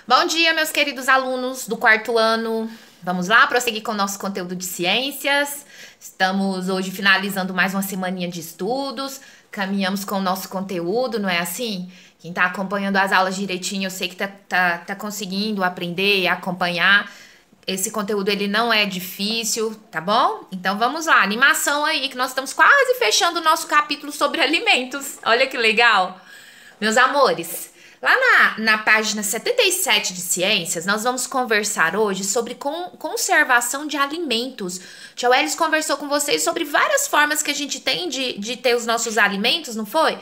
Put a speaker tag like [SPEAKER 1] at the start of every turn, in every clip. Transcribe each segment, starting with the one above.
[SPEAKER 1] Bom dia, meus queridos alunos do quarto ano. Vamos lá, prosseguir com o nosso conteúdo de ciências. Estamos hoje finalizando mais uma semaninha de estudos. Caminhamos com o nosso conteúdo, não é assim? Quem tá acompanhando as aulas direitinho, eu sei que tá conseguindo aprender e acompanhar. Esse conteúdo, ele não é difícil, tá bom? Então vamos lá, animação aí, que nós estamos quase fechando o nosso capítulo sobre alimentos. Olha que legal! Meus amores, lá na página 77 de Ciências, nós vamos conversar hoje sobre conservação de alimentos. Tia Welles conversou com vocês sobre várias formas que a gente tem de ter os nossos alimentos, não foi?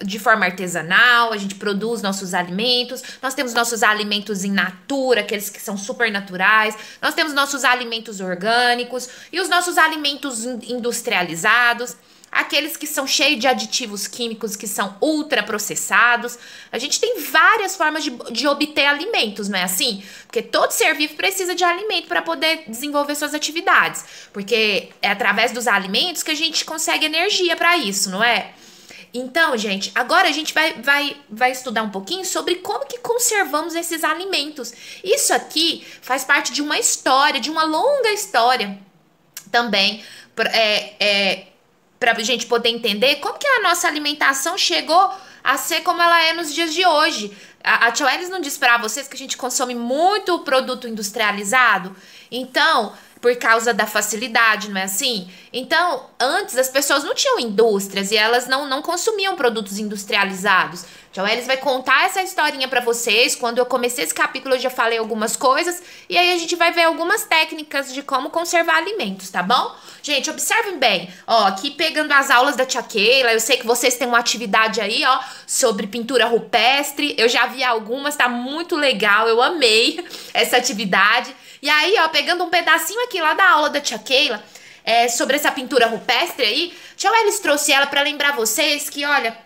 [SPEAKER 1] De forma artesanal, a gente produz nossos alimentos, nós temos nossos alimentos in natura, aqueles que são super naturais, nós temos nossos alimentos orgânicos e os nossos alimentos industrializados, aqueles que são cheios de aditivos químicos, que são ultraprocessados. A gente tem várias formas de obter alimentos, não é assim? Porque todo ser vivo precisa de alimento para poder desenvolver suas atividades. Porque é através dos alimentos que a gente consegue energia para isso, não é? Então, gente, agora a gente vai estudar um pouquinho sobre como que conservamos esses alimentos. Isso aqui faz parte de uma história, de uma longa história também, para a gente poder entender como que a nossa alimentação chegou a ser como ela é nos dias de hoje. A Tia Welles não disse para vocês que a gente consome muito produto industrializado? Então, por causa da facilidade, não é assim? Então, antes as pessoas não tinham indústrias e elas não consumiam produtos industrializados. Tia Welles vai contar essa historinha pra vocês. Quando eu comecei esse capítulo, eu já falei algumas coisas. E aí a gente vai ver algumas técnicas de como conservar alimentos, tá bom? Gente, observem bem. Ó, aqui pegando as aulas da Tia Keila, eu sei que vocês têm uma atividade aí, ó, sobre pintura rupestre. Eu já vi algumas, tá muito legal. Eu amei essa atividade. E aí, ó, pegando um pedacinho aqui lá da aula da Tia Keila, sobre essa pintura rupestre aí, Tia Welles trouxe ela pra lembrar vocês que, olha,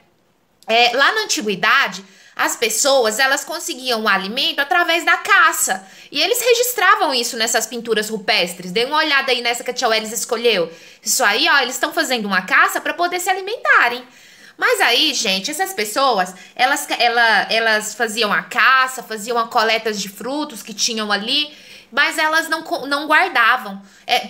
[SPEAKER 1] lá na antiguidade, as pessoas, elas conseguiam o alimento através da caça. E eles registravam isso nessas pinturas rupestres. Dê uma olhada aí nessa que a Tia Welles escolheu. Isso aí, ó, eles estão fazendo uma caça para poder se alimentarem. Mas aí, gente, essas pessoas, elas faziam a caça, faziam a coleta de frutos que tinham ali, mas elas não guardavam,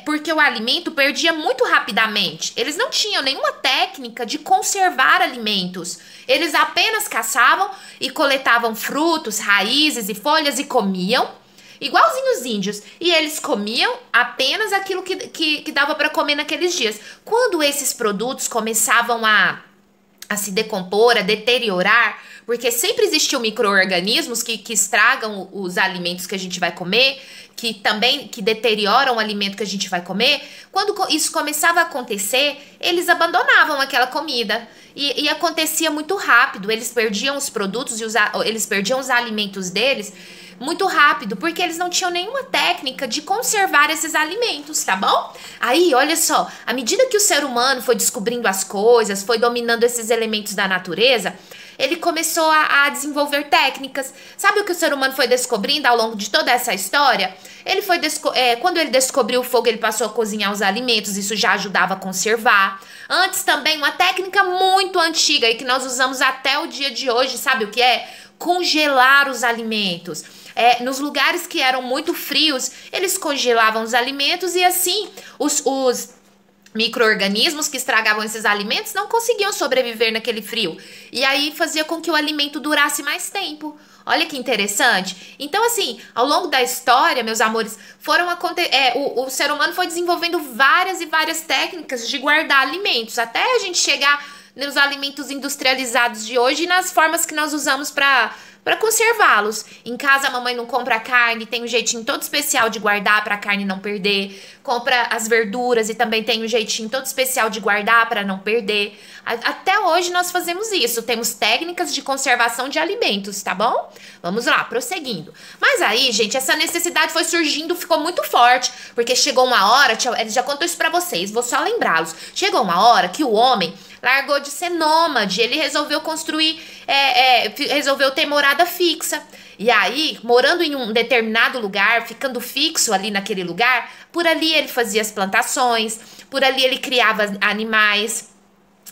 [SPEAKER 1] porque o alimento perdia muito rapidamente. Eles não tinham nenhuma técnica de conservar alimentos. Eles apenas caçavam e coletavam frutos, raízes e folhas e comiam, igualzinho os índios. E eles comiam apenas aquilo que dava para comer naqueles dias. Quando esses produtos começavam a se decompor, a deteriorar, porque sempre existiam micro-organismos que estragam os alimentos que a gente vai comer, que deterioram o alimento que a gente vai comer. Quando isso começava a acontecer, eles abandonavam aquela comida. E acontecia muito rápido. Eles perdiam os produtos eles perdiam os alimentos deles muito rápido, porque eles não tinham nenhuma técnica de conservar esses alimentos, tá bom? Aí, olha só, à medida que o ser humano foi descobrindo as coisas, foi dominando esses elementos da natureza, ele começou a desenvolver técnicas. Sabe o que o ser humano foi descobrindo ao longo de toda essa história? Ele foi quando ele descobriu o fogo, ele passou a cozinhar os alimentos, isso já ajudava a conservar. Antes também, uma técnica muito antiga e que nós usamos até o dia de hoje, sabe o que é? Congelar os alimentos. Nos lugares que eram muito frios, eles congelavam os alimentos e assim os micro-organismos que estragavam esses alimentos não conseguiam sobreviver naquele frio. E aí fazia com que o alimento durasse mais tempo. Olha que interessante. Então, assim, ao longo da história, meus amores, o ser humano foi desenvolvendo várias e várias técnicas de guardar alimentos, até a gente chegar nos alimentos industrializados de hoje e nas formas que nós usamos para conservá-los. Em casa a mamãe não compra carne, tem um jeitinho todo especial de guardar para a carne não perder. Compra as verduras e também tem um jeitinho todo especial de guardar para não perder. Até hoje nós fazemos isso, temos técnicas de conservação de alimentos, tá bom? Vamos lá, prosseguindo. Mas aí, gente, essa necessidade foi surgindo, ficou muito forte, porque chegou uma hora, ele já contou isso para vocês, vou só lembrá-los. Chegou uma hora que o homem largou de ser nômade, ele resolveu resolveu ter morada fixa. E aí, morando em um determinado lugar, ficando fixo ali naquele lugar, por ali ele fazia as plantações, por ali ele criava animais.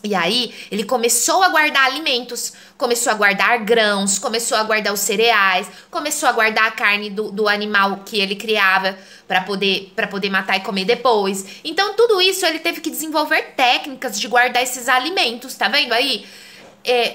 [SPEAKER 1] E aí, ele começou a guardar alimentos, começou a guardar grãos, começou a guardar os cereais, começou a guardar a carne do animal que ele criava para poder matar e comer depois. Então, tudo isso ele teve que desenvolver técnicas de guardar esses alimentos, tá vendo aí?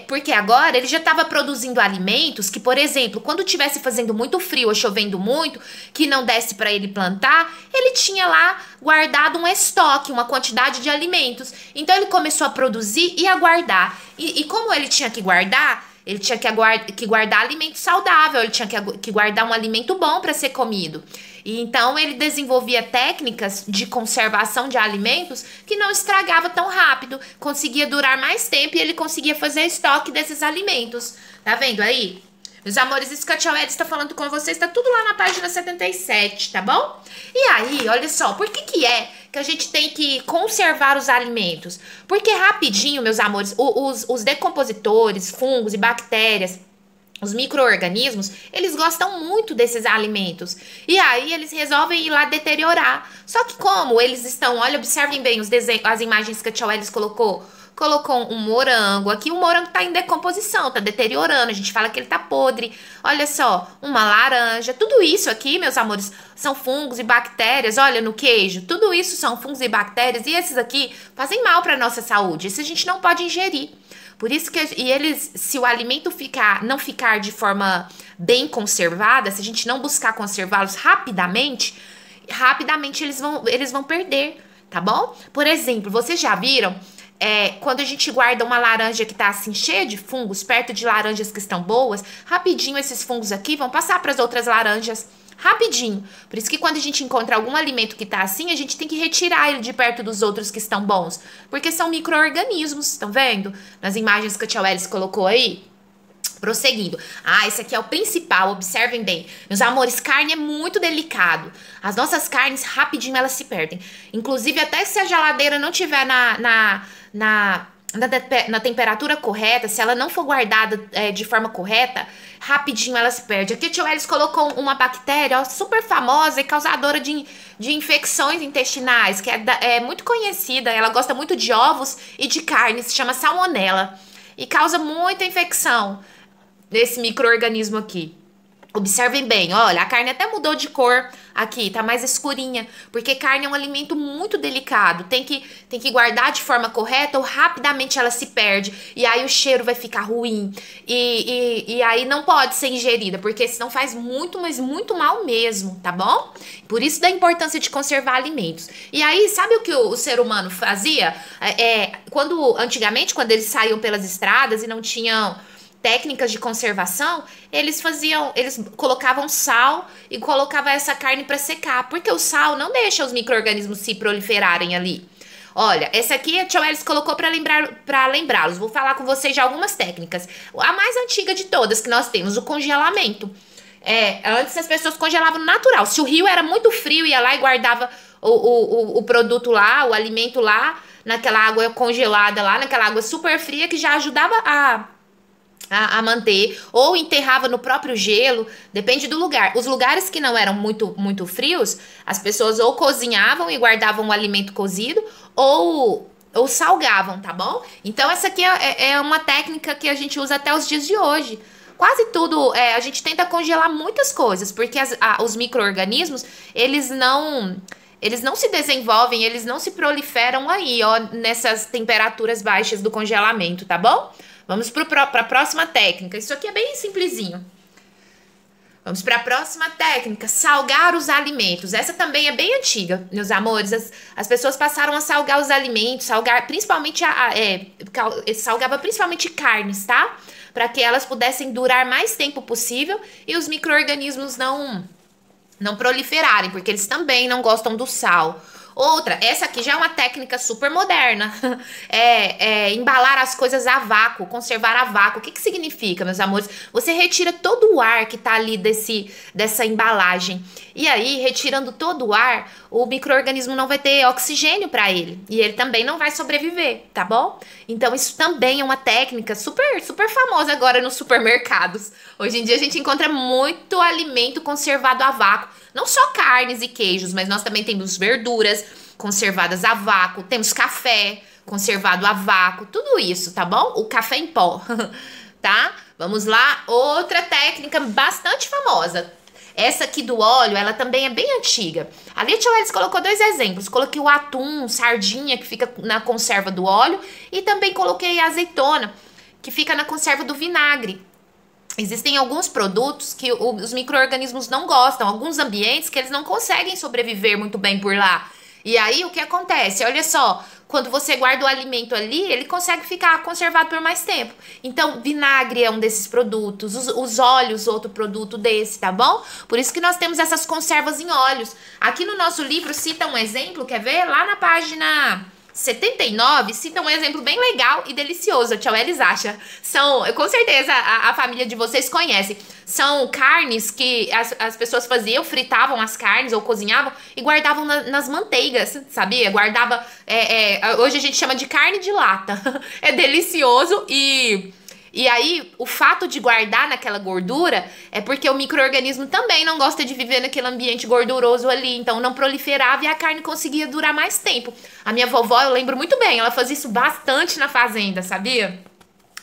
[SPEAKER 1] Porque agora ele já estava produzindo alimentos que, por exemplo, quando tivesse fazendo muito frio ou chovendo muito, que não desse para ele plantar, ele tinha lá guardado um estoque, uma quantidade de alimentos. Então ele começou a produzir e a guardar. E como ele tinha que guardar, ele tinha que guardar alimento saudável, ele tinha que guardar um alimento bom para ser comido. E então ele desenvolvia técnicas de conservação de alimentos que não estragava tão rápido, conseguia durar mais tempo e ele conseguia fazer estoque desses alimentos. Tá vendo aí? Meus amores, isso que a Tia Welles está falando com vocês, tá tudo lá na página 77, tá bom? E aí, olha só, por que é que a gente tem que conservar os alimentos? Porque rapidinho, meus amores, os decompositores, fungos e bactérias, os micro-organismos, eles gostam muito desses alimentos. E aí eles resolvem ir lá deteriorar. Só que como eles estão, olha, observem bem os desenhos, as imagens que a Tia Welles colocou. Colocou um morango. Aqui o morango tá em decomposição, tá deteriorando. A gente fala que ele tá podre. Olha só, uma laranja. Tudo isso aqui, meus amores, são fungos e bactérias. Olha, no queijo. Tudo isso são fungos e bactérias. E esses aqui fazem mal pra nossa saúde. Isso a gente não pode ingerir. Por isso que se o alimento não ficar de forma bem conservada, se a gente não buscar conservá-los rapidamente eles vão perder, tá bom? Por exemplo, vocês já viram quando a gente guarda uma laranja que tá assim cheia de fungos, perto de laranjas que estão boas, rapidinho esses fungos aqui vão passar para as outras laranjas. Rapidinho. Por isso que quando a gente encontra algum alimento que tá assim, a gente tem que retirar ele de perto dos outros que estão bons. Porque são micro-organismos, estão vendo? Nas imagens que a Tia Welles colocou aí. Prosseguindo. Esse aqui é o principal, observem bem. Meus amores, carne é muito delicado. As nossas carnes, rapidinho, elas se perdem. Inclusive, até se a geladeira não tiver na temperatura correta, se ela não for guardada de forma correta, rapidinho ela se perde. Aqui a Tia Welles colocou uma bactéria super famosa e causadora de infecções intestinais, que é muito conhecida, ela gosta muito de ovos e de carne, se chama salmonela, e causa muita infecção desse micro-organismo aqui. Observem bem, olha, a carne até mudou de cor aqui, tá mais escurinha, porque carne é um alimento muito delicado, tem que guardar de forma correta ou rapidamente ela se perde, e aí o cheiro vai ficar ruim, e aí não pode ser ingerida, porque senão faz muito, mas muito mal mesmo, tá bom? Por isso da importância de conservar alimentos. E aí, sabe o que o ser humano fazia? Antigamente, quando eles saíam pelas estradas e não tinham técnicas de conservação, eles colocavam sal e colocavam essa carne para secar, porque o sal não deixa os micro-organismos se proliferarem ali. Olha, essa aqui a Tia Welles colocou para lembrá-los. Vou falar com vocês de algumas técnicas. A mais antiga de todas que nós temos, o congelamento. Antes as pessoas congelavam no natural. Se o rio era muito frio, ia lá e guardava o produto lá, o alimento lá, naquela água congelada lá, naquela água super fria, que já ajudava a manter, ou enterrava no próprio gelo, depende do lugar. Os lugares que não eram muito, muito frios, as pessoas ou cozinhavam e guardavam o alimento cozido, ou salgavam, tá bom? Então essa aqui é uma técnica que a gente usa até os dias de hoje. Quase tudo, a gente tenta congelar muitas coisas, porque os micro-organismos, eles não se desenvolvem, eles não se proliferam aí, ó, nessas temperaturas baixas do congelamento, tá bom? Vamos para a próxima técnica. Isso aqui é bem simplesinho. Vamos para a próxima técnica, salgar os alimentos. Essa também é bem antiga, meus amores. As pessoas passaram a salgar os alimentos, salgava principalmente carnes, tá? Para que elas pudessem durar mais tempo possível e os micro-organismos não proliferarem, porque eles também não gostam do sal. Outra, essa aqui já é uma técnica super moderna, embalar as coisas a vácuo, conservar a vácuo. O que significa, meus amores? Você retira todo o ar que tá ali dessa embalagem, e aí, retirando todo o ar, o micro-organismo não vai ter oxigênio para ele, e ele também não vai sobreviver, tá bom? Então isso também é uma técnica super, super famosa agora nos supermercados. Hoje em dia a gente encontra muito alimento conservado a vácuo. Não só carnes e queijos, mas nós também temos verduras conservadas a vácuo, temos café conservado a vácuo, tudo isso, tá bom? O café em pó, tá? Vamos lá, outra técnica bastante famosa. Essa aqui do óleo, ela também é bem antiga. Ali a tia Welles colocou 2 exemplos. Coloquei o atum, sardinha, que fica na conserva do óleo. E também coloquei a azeitona, que fica na conserva do vinagre. Existem alguns produtos que os micro-organismos não gostam. Alguns ambientes que eles não conseguem sobreviver muito bem por lá. E aí, o que acontece? Olha só, quando você guarda o alimento ali, ele consegue ficar conservado por mais tempo. Então, vinagre é um desses produtos, os óleos, outro produto desse, tá bom? Por isso que nós temos essas conservas em óleos. Aqui no nosso livro cita um exemplo, quer ver? Lá na página 79, cita um exemplo bem legal e delicioso, a tia Welles acha. São, com certeza, a família de vocês conhece. São carnes que as pessoas faziam, fritavam as carnes ou cozinhavam e guardavam nas manteigas, sabia? Guardava, hoje a gente chama de carne de lata. É delicioso e aí, o fato de guardar naquela gordura é porque o micro-organismo também não gosta de viver naquele ambiente gorduroso ali. Então, não proliferava e a carne conseguia durar mais tempo. A minha vovó, eu lembro muito bem, ela fazia isso bastante na fazenda, sabia?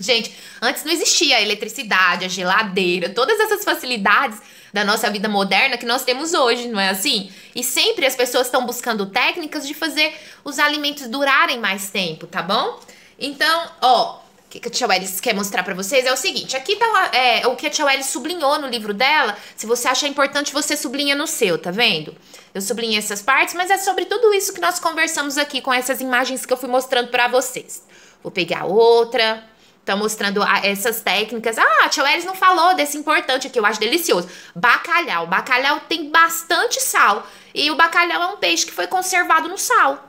[SPEAKER 1] Gente, antes não existia a eletricidade, a geladeira, todas essas facilidades da nossa vida moderna que nós temos hoje, não é assim? E sempre as pessoas estão buscando técnicas de fazer os alimentos durarem mais tempo, tá bom? Então, ó... O que a tia Welles quer mostrar pra vocês é o seguinte. Aqui tá o que a tia Welles sublinhou no livro dela. Se você achar importante, você sublinha no seu, tá vendo? Eu sublinhei essas partes, mas é sobre tudo isso que nós conversamos aqui com essas imagens que eu fui mostrando pra vocês. Vou pegar outra. Tá mostrando essas técnicas. Ah, a tia Welles não falou desse importante aqui, eu acho delicioso. Bacalhau. Bacalhau tem bastante sal. E o bacalhau é um peixe que foi conservado no sal.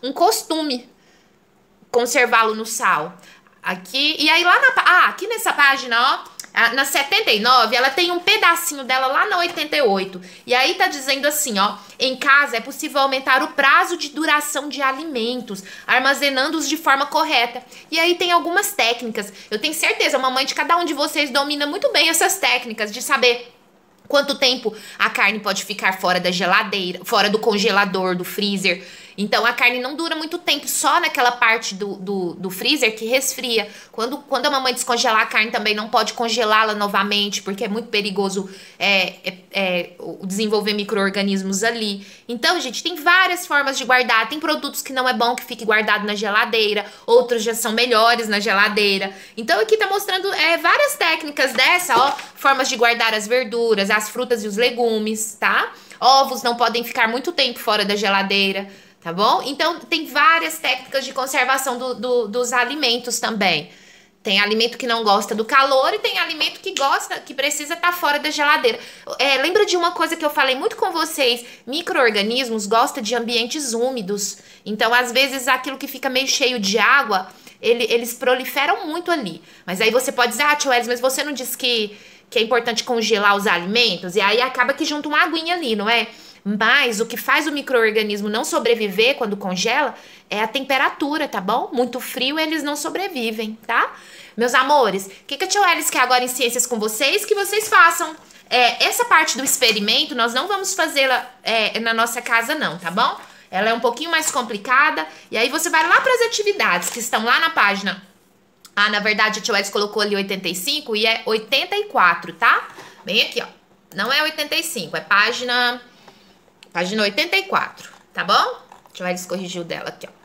[SPEAKER 1] Um costume conservá-lo no sal. Aqui, e aí lá aqui nessa página, ó, na 79, ela tem um pedacinho dela lá na 88. E aí tá dizendo assim, ó, em casa é possível aumentar o prazo de duração de alimentos, armazenando-os de forma correta. E aí tem algumas técnicas. Eu tenho certeza, a mamãe de cada um de vocês domina muito bem essas técnicas de saber quanto tempo a carne pode ficar fora da geladeira, fora do congelador, do freezer. Então, a carne não dura muito tempo só naquela parte do freezer que resfria. Quando a mamãe descongelar a carne, também não pode congelá-la novamente, porque é muito perigoso desenvolver micro-organismos ali. Então, gente, tem várias formas de guardar. Tem produtos que não é bom que fique guardado na geladeira, outros já são melhores na geladeira. Então, aqui tá mostrando várias técnicas dessa, ó, formas de guardar as verduras, as frutas e os legumes, tá? Ovos não podem ficar muito tempo fora da geladeira. Tá bom? Então, tem várias técnicas de conservação dos alimentos também. Tem alimento que não gosta do calor e tem alimento que gosta, que precisa estar fora da geladeira. Lembra de uma coisa que eu falei muito com vocês? Micro-organismos gostam de ambientes úmidos. Então, às vezes, aquilo que fica meio cheio de água, eles proliferam muito ali. Mas aí você pode dizer, tia Welles, mas você não disse que é importante congelar os alimentos? E aí acaba que junta uma aguinha ali, não é? Mas o que faz o micro-organismo não sobreviver quando congela é a temperatura, tá bom? Muito frio, eles não sobrevivem, tá? Meus amores, o que a tia Welles quer agora em ciências com vocês? Que vocês façam essa parte do experimento, nós não vamos fazê-la na nossa casa não, tá bom? Ela é um pouquinho mais complicada, e aí você vai lá para as atividades que estão lá na página. Ah, na verdade a tia Welles colocou ali 85 e é 84, tá? Bem aqui, ó. Não é 85, é página 84, tá bom? Deixa eu ver se corrigiu dela aqui, ó.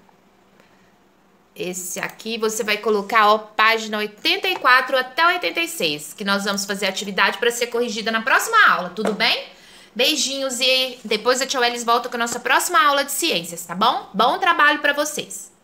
[SPEAKER 1] Esse aqui você vai colocar, ó, página 84 até 86, que nós vamos fazer a atividade para ser corrigida na próxima aula, tudo bem? Beijinhos e depois a tia Welles volta com a nossa próxima aula de ciências, tá bom? Bom trabalho para vocês!